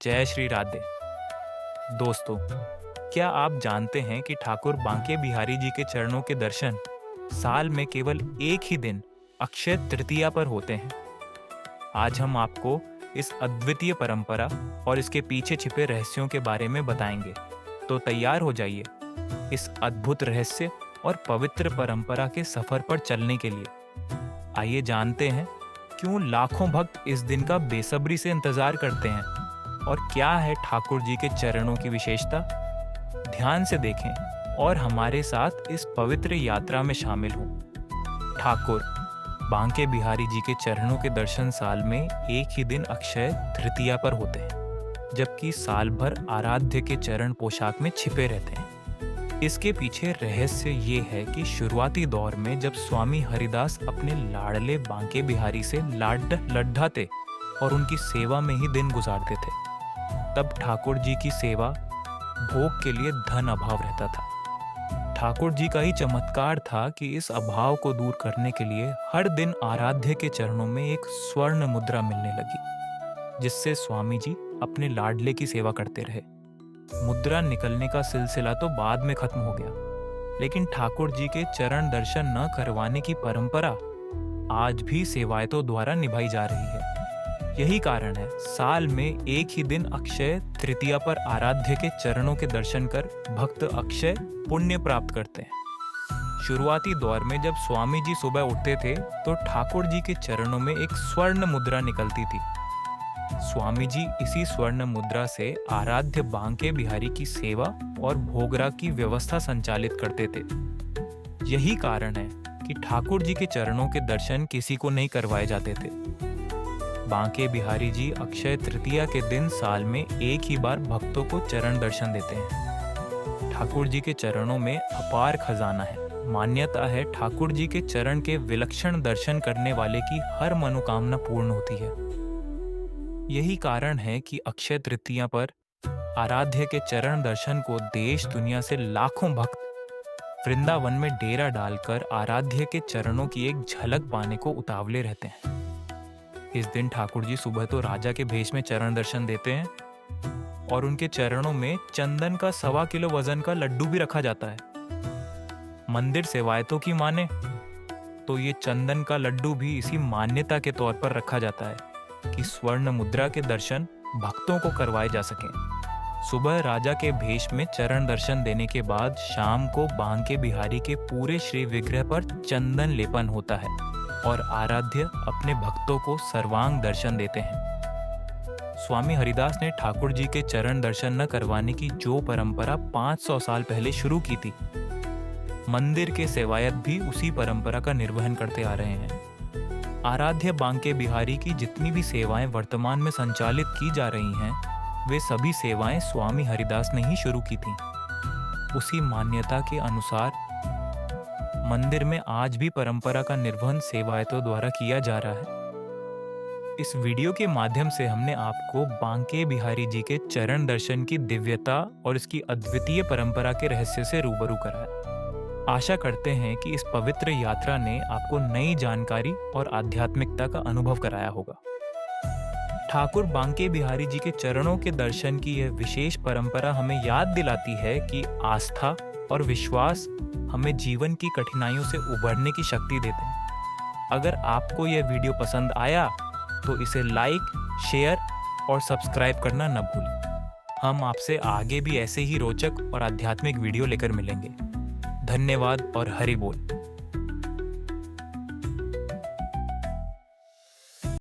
जय श्री राधे। दोस्तों, क्या आप जानते हैं कि ठाकुर बांके बिहारी जी के चरणों के दर्शन साल में केवल एक ही दिन अक्षय तृतीया पर होते हैं। आज हम आपको इस अद्वितीय परंपरा और इसके पीछे छिपे रहस्यों के बारे में बताएंगे। तो तैयार हो जाइए इस अद्भुत रहस्य और पवित्र परंपरा के सफर पर चलने के लिए। आइए जानते हैं क्यों लाखों भक्त इस दिन का बेसब्री से इंतजार करते हैं और क्या है ठाकुर जी के चरणों की विशेषता। ध्यान से देखें और हमारे साथ इस पवित्र यात्रा में शामिल हों। ठाकुर बांके बिहारी जी के चरणों के दर्शन साल में एक ही दिन अक्षय तृतीया पर होते हैं, जबकि साल भर आराध्य के चरण पोशाक में छिपे रहते हैं। इसके पीछे रहस्य ये है कि शुरुआती दौर में जब स्वामी हरिदास अपने लाडले बांके बिहारी से लड्ढा थे और उनकी सेवा में ही दिन गुजारते थे, तब ठाकुर जी की सेवा भोग के लिए धन अभाव रहता था। ठाकुर जी का ही चमत्कार था कि इस अभाव को दूर करने के लिए हर दिन आराध्य के चरणों में एक स्वर्ण मुद्रा मिलने लगी, जिससे स्वामी जी अपने लाडले की सेवा करते रहे। मुद्रा निकलने का सिलसिला तो बाद में खत्म हो गया, लेकिन ठाकुर जी के चरण दर्शन न करवाने की परंपरा आज भी सेवायतों द्वारा निभाई जा रही है। यही कारण है साल में एक ही दिन अक्षय तृतीया पर आराध्य के चरणों के दर्शन कर भक्त अक्षय पुण्य प्राप्त करते हैं। शुरुआती दौर में जब स्वामी जी सुबह उठते थे तो ठाकुर जी के चरणों में एक स्वर्ण मुद्रा निकलती थी। स्वामी जी इसी स्वर्ण मुद्रा से आराध्य बांके बिहारी की सेवा और भोगराग की व्यवस्था संचालित करते थे। यही कारण है कि ठाकुर जी के चरणों के दर्शन किसी को नहीं करवाए जाते थे। बांके बिहारी जी अक्षय तृतीया के दिन साल में एक ही बार भक्तों को चरण दर्शन देते हैं। ठाकुर जी के चरणों में अपार खजाना है। मान्यता है ठाकुर जी के चरण के विलक्षण दर्शन करने वाले की हर मनोकामना पूर्ण होती है। यही कारण है कि अक्षय तृतीया पर आराध्य के चरण दर्शन को देश दुनिया से लाखों भक्त वृंदावन में डेरा डालकर आराध्य के चरणों की एक झलक पाने को उतावले रहते हैं। इस दिन ठाकुर जी सुबह तो राजा के भेष में चरण दर्शन देते हैं और उनके चरणों में चंदन का 1.25 किलो वजन का लड्डू भी रखा जाता है। मंदिर सेवायतों की माने तो ये चंदन का लड्डू भी इसी मान्यता के तौर पर रखा जाता है कि स्वर्ण मुद्रा के दर्शन भक्तों को करवाए जा सकें। सुबह राजा के भेष में चरण दर्शन देने के बाद शाम को बांके बिहारी के पूरे श्री विग्रह पर चंदन लेपन होता है और आराध्य अपने भक्तों को सर्वांग दर्शन देते हैं। स्वामी हरिदास ने ठाकुर जी के चरण दर्शन न करवाने की जो परंपरा 500 साल पहले शुरू की थी, मंदिर के सेवायत भी उसी परंपरा का निर्वहन करते आ रहे हैं। आराध्य बांके बिहारी की जितनी भी सेवाएं वर्तमान में संचालित की जा रही हैं, वे सभी सेवाएं स्वामी हरिदास ने ही शुरू की थीं। उसी मान्यता के अनुसार मंदिर में आज भी परंपरा का निर्वहन सेवायतों द्वारा किया जा रहा है। इस वीडियो के माध्यम से हमने आपको बांके बिहारी जी के चरण दर्शन की दिव्यता और इसकी अद्वितीय परंपरा के रहस्य से रूबरू कराया। आशा करते हैं कि इस पवित्र यात्रा ने आपको नई जानकारी और आध्यात्मिकता का अनुभव कराया होगा। ठाकुर बांके बिहारी जी के चरणों के दर्शन की यह विशेष परंपरा हमें याद दिलाती है कि आस्था और विश्वास हमें जीवन की कठिनाइयों से उबरने की शक्ति देते हैं। अगर आपको यह वीडियो पसंद आया तो इसे लाइक, शेयर और सब्सक्राइब करना न भूलें। हम आपसे आगे भी ऐसे ही रोचक और आध्यात्मिक वीडियो लेकर मिलेंगे। धन्यवाद और हरि बोल।